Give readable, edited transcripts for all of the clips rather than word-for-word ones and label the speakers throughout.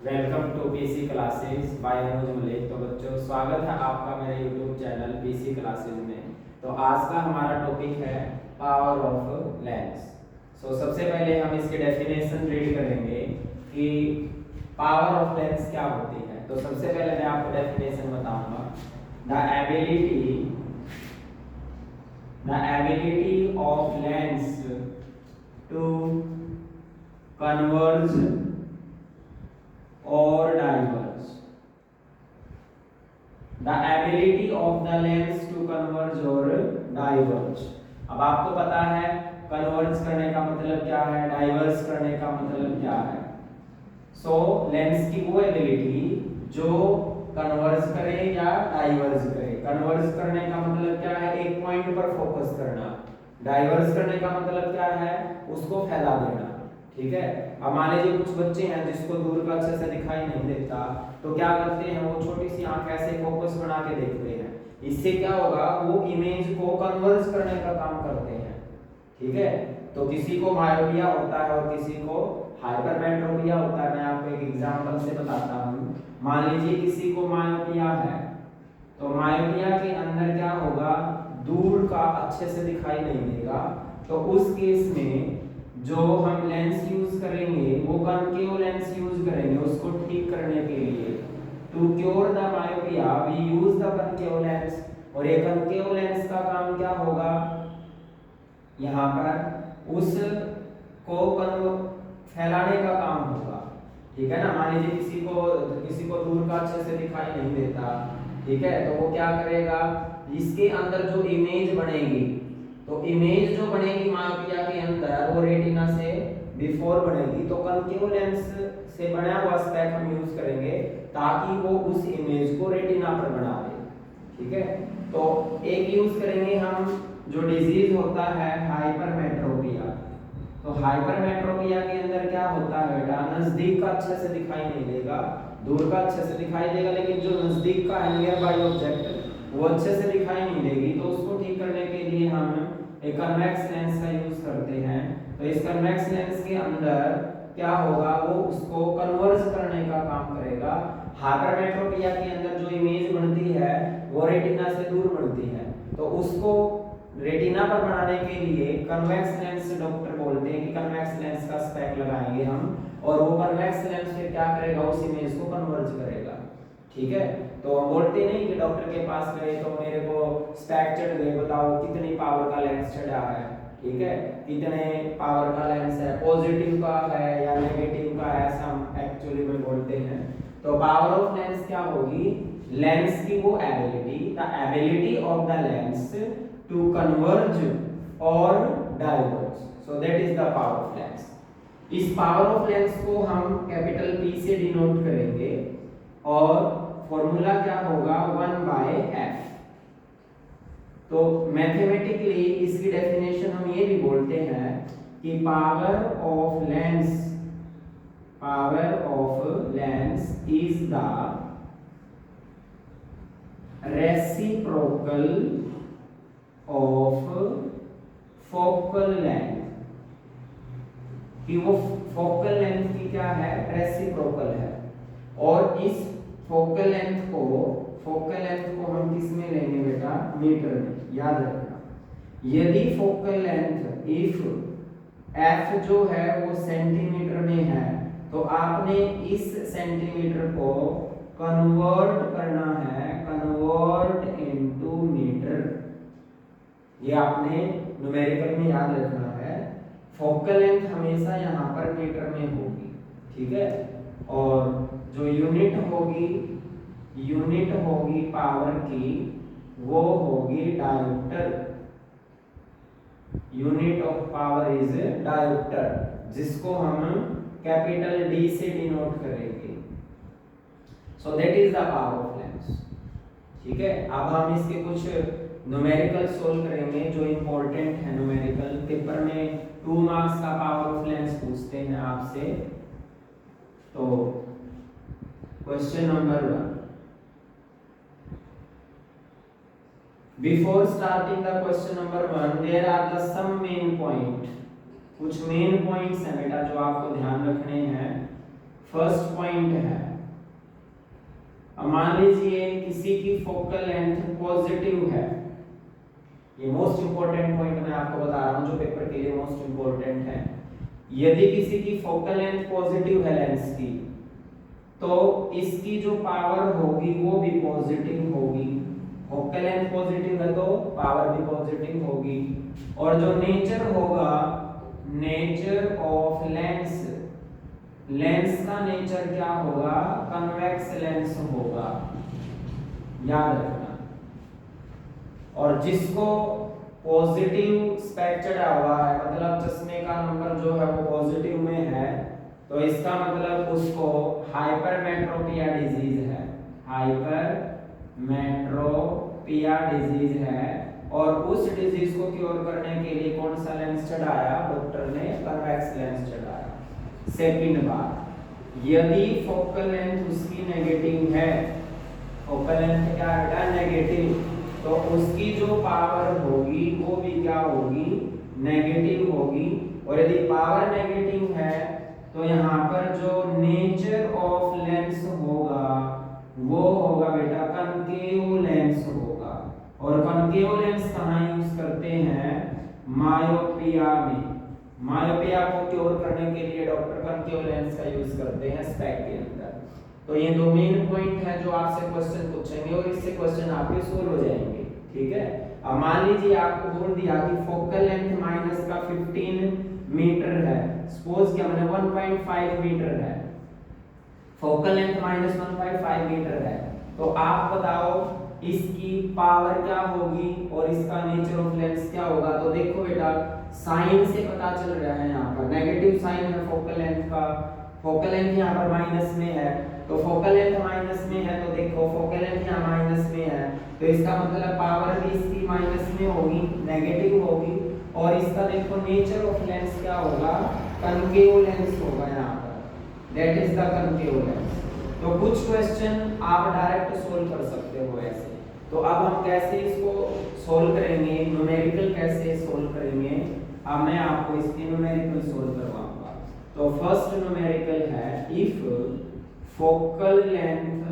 Speaker 1: Welcome to PC classes by Anuj Malik. तो बच्चों, स्वागत है आपका मेरे यूट्यूब चैनल पीसी क्लासेस में। तो आज का हमारा टॉपिक है पावर ऑफ लेंस। सबसे पहले हम इसकी डेफिनेशन रीड करेंगे कि पावर ऑफ लेंस क्या होती है। तो सबसे पहले मैं आपको डेफिनेशन बताऊंगा। The ability of lens to converge or diverge. The ability of the lens to converge or diverge. अब आपको पता है कन्वर्ज करने का मतलब क्या है, डाइवर्ज करने का मतलब क्या है। लेंस की वो एबिलिटी जो कन्वर्ज करे या डाइवर्ज करे। कन्वर्ज करने का मतलब क्या है, एक पॉइंट पर फोकस करना। डाइवर्ज करने का मतलब क्या है, उसको फैला देना। ठीक है। अब मान लीजिए कुछ बच्चे हैं जिसको दूर का अच्छे से दिखाई नहीं देता, तो क्या करते हैं, वो छोटी सी आंख ऐसे फोकस बना के देखते हैं। इससे क्या होगा, वो इमेज को कन्वर्ज करने का काम करते हैं। ठीक है। तो किसी को मायोपिया होता है और किसी को हाइपरमेट्रोपिया होता है। मैं आपको एक एग्जांपल से बताता हूँ। मान लीजिए किसी को मायोपिया है, तो मायोपिया के अंदर क्या होगा, दूर का अच्छे से दिखाई नहीं देगा। तो उस केस में जो हम लेंस यूज करेंगे वो कनकेव लेंस यूज करेंगे उसको ठीक करने के लिए। To cure the myopia we use the concave lens. और ये कनकेव लेंस का काम क्या होगा, यहाँ पर उस को फैलाने का काम होगा। ठीक है ना। मान लीजिए किसी को दूर का अच्छे से दिखाई नहीं देता, ठीक है, तो वो क्या करेगा, इसके अंदर जो इमेज बनेगी, तो इमेज जो बनेगी मायोपिया के अंदर वो रेटिना से बिफोर बनेगी। तो कनकेव लेंस से बना हुआ स्पेक हम यूज करेंगे ताकि वो उस इमेज को रेटिना पर बना दे। ठीक है। तो एक यूज करेंगे हम जो डिजीज होता है हाइपरमेट्रोपिया। तो हाइपरमेट्रोपिया के अंदर क्या होता है बेटा, नजदीक का अच्छे से दिखाई नहीं देगा, दूर का अच्छे से दिखाई देगा, लेकिन जो नजदीक का है नियर बाय ऑब्जेक्ट वो अच्छे से दिखाई नहीं देगी। तो उसको ठीक करने के लिए हम एक कन्वेक्स लेंस का यूज करते हैं। तो इस कन्वेक्स लेंस के अंदर क्या होगा, वो उसको कन्वर्ज करने का काम करेगा। हाइपरमेट्रोपिया के अंदर जो इमेज बनती है वो रेटिना से दूर बनती है, तो उसको रेटिना पर बनाने के लिए कन्वेक्स लेंस डॉक्टर बोलते हैं कि कन्वेक्स लेंस का स्पेक लगाएंगे हम, और वो कन्वेक्स लेंस फिर क्या करेगा, उस इमेज को कन्वर्ज करेगा। ठीक है। तो हम बोलते नहीं कि डॉक्टर के पास गए तो मेरे को स्पेक चढ़ गए, बताओ कितनी पावर का लेंस चढ़ा है। ठीक है, कितने पावर का लेंस है, पॉजिटिव का है या नेगेटिव का है, ऐसा हम एक्चुअली में बोलते हैं। तो पावर ऑफ लेंस क्या होगी, लेंस की वो ability, the ability of the lens to converge और diverge, so that is the power of lens. इस पावर ऑफ लेंस को हम कैपिटल P से डिनोट करेंगे और फॉर्मूला क्या होगा, 1/f। तो मैथमेटिकली इसकी डेफिनेशन हम ये भी बोलते हैं कि power of lens is the reciprocal of focal length. कि वो फोकल लेंथ की क्या है, रेसिप्रोकल है। और इस फोकल लेंथ को हम किस में लेंगे बेटा, मीटर में, याद रखना। यदि फोकल लेंथ इफ f जो है वो सेंटीमीटर में है, तो आपने इस सेंटीमीटर को कन्वर्ट करना है, कन्वर्ट इनटू मीटर। ये आपने न्यूमेरिकल में याद रखना है। फोकल लेंथ हमेशा यहाँ पर मीटर में होगी। ठीक है। और जो यूनिट होगी पावर की, वो होगी dioptre. Unit of power is dioptre, जिसको हम कैपिटल D से डिनोट करेंगे। सो that is the power of lens. ठीक है। अब हम इसके कुछ न्यूमेरिकल सोल्व करेंगे जो इंपॉर्टेंट है। न्यूमेरिकल पेपर में 2 मार्क्स का पावर ऑफ लेंस पूछते हैं आपसे। तो question number 1, before starting the question number 1 there are the some main point. कुछ मेन पॉइंट्स हैं बेटा जो आपको ध्यान रखने हैं। फर्स्ट पॉइंट है, अब मान लीजिए किसी की फोकल लेंथ पॉजिटिव है, ये मोस्ट इंपॉर्टेंट पॉइंट मैं आपको बता रहा हूं जो पेपर के लिए मोस्ट इंपॉर्टेंट है। यदि किसी की फोकल लेंथ पॉजिटिव है लेंस की, तो इसकी जो पावर होगी वो भी पॉजिटिव होगी। फोकल लेंथ पॉजिटिव है तो पावर भी पॉजिटिव होगी। और जो नेचर होगा, नेचर ऑफ लेंस, लेंस का नेचर क्या होगा, कन्वेक्स लेंस होगा, याद रखना। और जिसको पॉजिटिव स्पेक्ट चढ़ा हुआ है, मतलब चश्मे का नंबर जो है वो पॉजिटिव में है, तो इसका मतलब उसको हाइपरमेट्रोपिया डिजीज है, हाइपरमेट्रोपिया डिजीज है। और उस डिजीज को क्योर करने के लिए कौन सा लेंस चढ़ाया, डॉक्टर ने कन्वेक्स लेंस चढ़ाया। सेकंड बात, यदि फोकल लेंथ उसकी नेगेटिव है, फोकल लेंथ क्या है, नेगेटिव, तो उसकी जो पावर होगी वो भी क्या होगी, नेगेटिव होगी। और यदि पावर नेगेटिव है तो यहाँ पर जो नेचर ऑफ लेंस होगा वो होगा बेटा कनकेव लेंस होगा। और कनकेव लेंस कहाँ यूज करते हैं, मायोपिया में। मायोपिया को क्योर करने के लिए डॉक्टर कनकेव लेंस का यूज करते हैं स्पेक के अंदर। तो ये दो मेन पॉइंट है जो आपसे क्वेश्चन पूछेंगे और इससे क्वेश्चन आपके सोल्व हो जाएंगे, ठीक है। अब मान लीजिए आपको बोल दिया कि फोकल लेंथ माइनस का 15 मीटर है, सपोज कि हमने 1.5 मीटर है, फोकल लेंथ माइनस 1.5 मीटर है, तो आप बताओ इसकी पावर क्या होगी और इसका नेचर ऑफ लेंस क्या होगा। तो देखो बेटा साइन से पता चल रहा है, यहाँ पर नेगेटिव साइन है फोकल लेंथ का, फोकल लेंथ यहाँ पर माइनस में है, तो फोकल लेंथ माइनस में है, तो देखो फोकल लेंथ यहाँ माइनस में है, तो इसका मतलब पावर भी इसकी माइनस में होगी, नेगेटिव होगी। और इसका देखो नेचर ऑफ लेंस क्या होगा, कनकेव लेंस होगा यहाँ पर, that is the concave lens. तो कुछ क्वेश्चन आप डायरेक्ट सोल्व कर सकते हो ऐसे। तो अब हम कैसे इसको सोल्व करेंगे, न्यूमेरिकल कैसे सोल्व करेंगे, अब मैं आपको इसकी न्यूमेरिकल सोल्व करवाऊंगा। तो फर्स्ट न्यूमेरिकल है, if focal length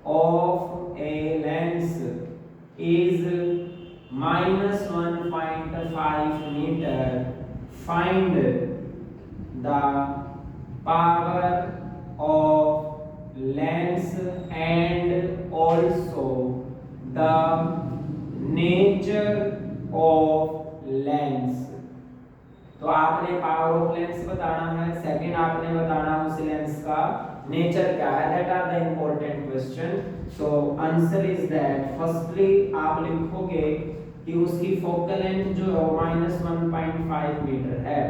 Speaker 1: of a lens is -1.5 meter, find the power of lens and also the nature of lens। तो आपने पावर ऑफ लेंस बताना है, सेकंड आपने बताना उस लेंस का नेचर क्या है, that are the important question. So answer is that, firstly आप लिखोगे कि उसकी फोकल लेंथ जो है -1.5 मीटर है,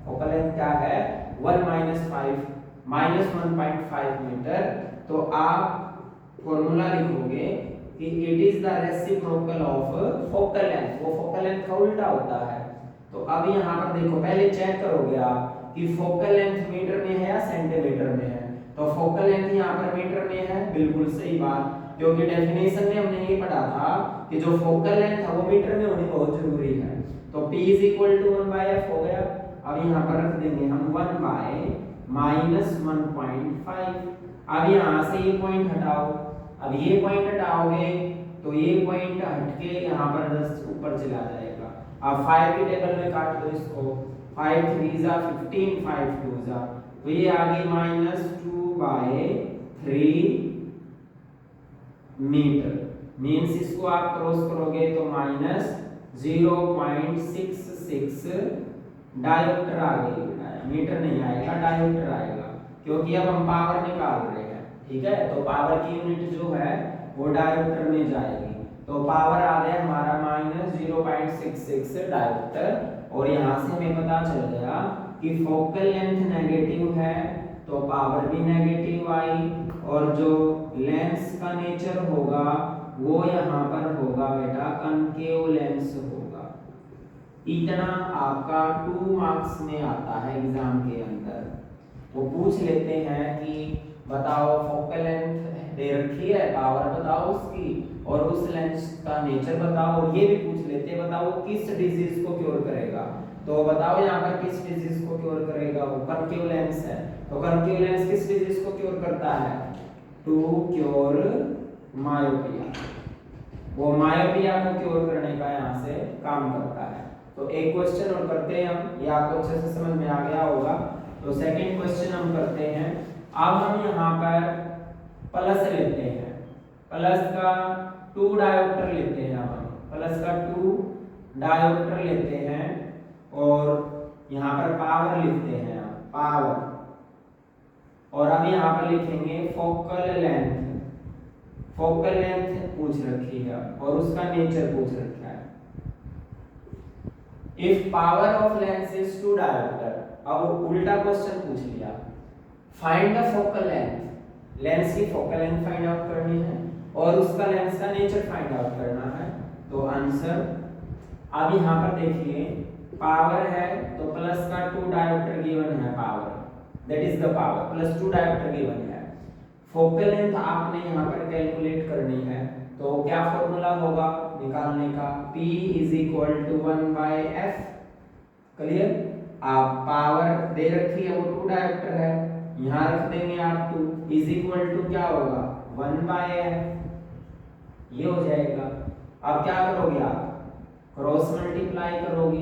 Speaker 1: फोकल लेंथ क्या है, 1-5 मीटर। तो आप फॉर्मूला लिखोगे कि it is the reciprocal of focal length, वो फोकल लेंथ का उल्टा होता है। तो अब यहाँ पर देखो, पहले चेक करोगे आप कि फोकल लेंथ मीटर में है या सेंटीमीटर में है। तो फोकल लेंथ यहाँ पर मीटर में है, बिल्कुल सही बात, क्योंकि डेफिनेशन में हमने ये पढ़ा था कि जो फोकल लेंथ है वो मीटर में होनी बहुत जरूरी है। तो P = 1/f हो गया। अब यहाँ पर रख देंगे हम 1/-1.5। अब यहाँ से ये पॉइंट हटाओ, अब ये पॉइंट हटाओगे तो ये पॉइंट हटके यहाँ पर 10 ऊपर चला जाएगा। अब 5 के टेबल में काट दो इसको, 5 3 = 15, 5 2 = तो ये आ गई -2/3 मीटर। मींस इसको आप क्रॉस करोगे तो -0.66 डायोप्टर आ गई, मीटर नहीं आएगा, डायोप्टर आएगा, क्योंकि अब हम पावर निकाल रहे हैं, ठीक है। तो पावर की यूनिट जो है वो डायोप्टर में जाएगी। तो पावर आ गया हमारा -0.66 डायोप्टर। और यहाँ से हमें पता चल गया कि फोकल लेंथ नेगेटिव है तो पावर भी नेगेटिव आई, और जो लेंस का नेचर होगा वो यहाँ पर होगा बेटा कनकेव लेंस होगा। इतना आपका 2 मार्क्स में आता है एग्जाम के अंदर। वो पूछ लेते हैं कि बताओ फोकल लेंथ दे रखी है, पावर बताओ उसकी, और उस लेंस का नेचर बताओ, और ये भी पूछ लेते हैं बताओ किस डिजीज को क्योर करेगा। तो बताओ यहाँ पर किस डिजीज को क्योर करेगा? वो कनकेव लेंस है। तो कनकेव लेंस किस डिजीज को क्योर करता है? To cure myopia. वो मायोपिया को क्योर करने का यहाँ से काम करता है। तो एक क्वेश्चन और करते हैं हम, ये आपको अच्छे से समझ में आ गया होगा। तो सेकंड क्वेश्चन हम करते हैं। अब हम यहाँ पर प्लस लेते हैं, प्लस का 2 डायोप्टर लेते हैं। हम प्लस का 2 डायोप्टर लेते हैं और यहाँ पर पावर लिखते हैं, पावर। और अब यहाँ पर लिखेंगे फोकल लेंथ। फोकल लेंथ पूछ रखी है और उसका नेचर पूछ रखा है। If power of lens is 2 dioptre, अब उल्टा क्वेश्चन पूछ लिया, find the focal length. Lens की फोकल लेंथ फाइंड आउट करनी है और उसका लेंस का नेचर फाइंड आउट करना है। तो आंसर अब यहाँ पर देखिए, पावर है तो प्लस का 2 डायोप्टर गिवन है, power that is the power, plus 2 dioptre given है। फोकल लेंथ आपने यहाँ पर कैलकुलेट करनी है, तो क्या फॉर्मूला होगा निकालने का? P is equal to 1/f। Clear? आप पावर दे रखी है, वो 2 डायोप्टर है, यहाँ रख देंगे आप 2 इज इक्वल टू क्या होगा? 1/f। ये हो जाएगा। अब क्या करोगे आप? क्रॉस मल्टीप्लाई करोगे।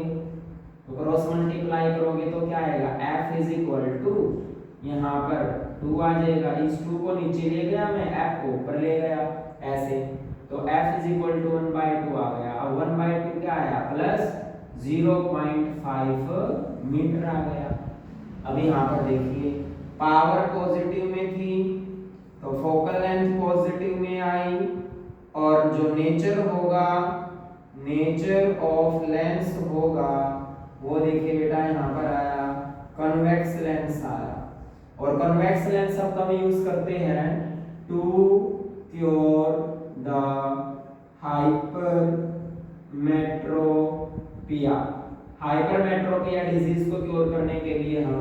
Speaker 1: तो क्रॉस मल्टीप्लाई करोगे तो क्या आएगा? f इज इक्वल टू यहाँ पर 2 आ जाएगा, इस 2 को नीचे ले गया मैं, f को ऊपर ले गया ऐसे, तो f इज इक्वल टू 1/2 आ गया। अब 1/2 क्या आया? प्लस 0.5 मीटर आ गया। अब यहाँ पर देखिए, पावर पॉजिटिव में थी तो फोकल लेंथ पॉजिटिव में आई, और जो नेचर होगा, नेचर ऑफ लेंस होगा, वो देखिए बेटा यहाँ पर आया कन्वेक्स लेंस आया। और कन्वेक्स लेंस शब्द हम यूज करते हैं to cure the hypermetropia. Hypermetropia disease को क्योर करने के लिए हम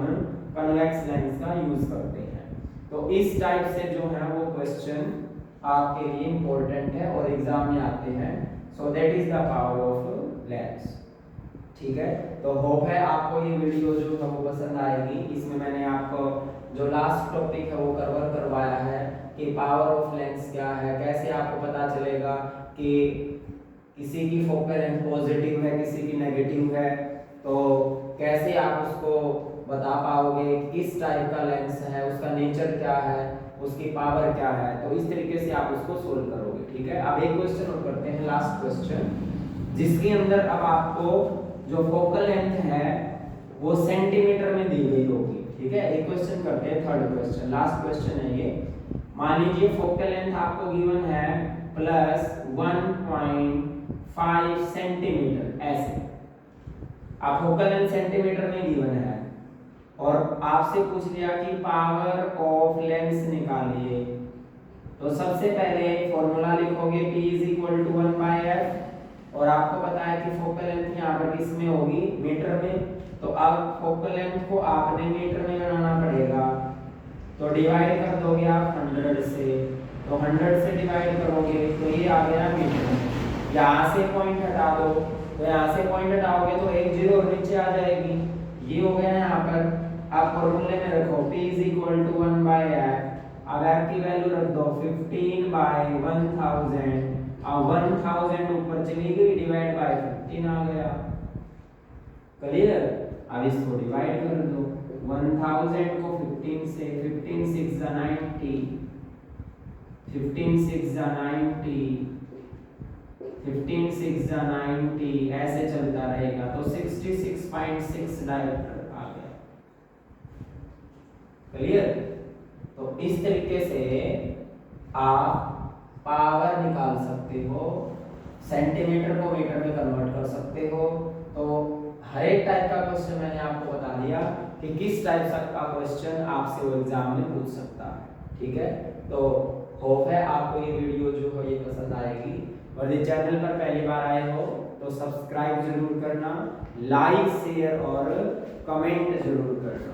Speaker 1: कन्वेक्स लेंस का यूज करते हैं। तो इस टाइप से जो है वो क्वेश्चन आपके लिए इंपॉर्टेंट है और एग्जाम में आते हैं। सो that is the power of lens. ठीक है, तो होप है आपको ये वीडियो जो है वो पसंद आएगी। इसमें मैंने आपको जो लास्ट टॉपिक है वो कवर करवाया है कि पावर ऑफ लेंस क्या है, कैसे आपको पता चलेगा कि किसी की फोकल लेंथ पॉजिटिव है, किसी की नेगेटिव है, तो कैसे आप उसको बता पाओगे किस टाइप का लेंस है, उसका नेचर क्या है, उसकी पावर क्या है। तो इस तरीके से आप उसको सोल्व करोगे। ठीक है, अब एक क्वेश्चन और करते हैं, लास्ट क्वेश्चन, जिसके अंदर अब आपको जो फोकल लेंथ है वो सेंटीमीटर में दी गई होगी। ठीक है, एक क्वेश्चन करते हैं, थर्ड क्वेश्चन, लास्ट क्वेश्चन है ये। मान लीजिए फोकल लेंथ आपको गिवन है प्लस 1.5 सेंटीमीटर, ऐसे आप फोकल लेंथ सेंटीमीटर में गिवन है और आपसे पूछ लिया कि पावर ऑफ लेंस निकालिए। तो सबसे पहले फॉर्मूला लिखोगे P is equal to 1/f, और आपको पता है कि फोकल लेंथ यहाँ पर किस में होगी? मीटर में। तो अब फोकल लेंथ को आपने मीटर में बनाना पड़ेगा, तो डिवाइड कर दोगे आप 100 से, तो 100 से डिवाइड करोगे तो ये आ गया मीटर। यहाँ से पॉइंट हटा दो, तो यहाँ से पॉइंट हटाओगे तो एक जीरो नीचे आ जाएगी, ये हो गया यहाँ पर। आप फॉर्मूले में रखो P is equal to 1/f। अब f की वैल्यू रख दो 15/1000, अब 1000 ऊपर चली गई, डिवाइड बाय 15 आ गया। क्लियर? अब इसको डिवाइड कर दो 1000 को 15 से, 15 6 जा 90, 15 6 जा 90, 15 6 जा 90, ऐसे चलता रहेगा। तो 66.6 डायोप्टर आ गया। क्लियर? तो इस तरीके से आप पावर निकाल सकते हो, सेंटीमीटर को मीटर में कन्वर्ट कर सकते हो। तो हर एक टाइप का क्वेश्चन मैंने आपको बता दिया कि किस टाइप का क्वेश्चन आपसे वो एग्जाम में पूछ सकता है। ठीक है, तो होप है आपको ये वीडियो जो है ये पसंद आएगी। और ये चैनल पर पहली बार आए हो तो सब्सक्राइब जरूर करना, लाइक शेयर और कमेंट जरूर करना।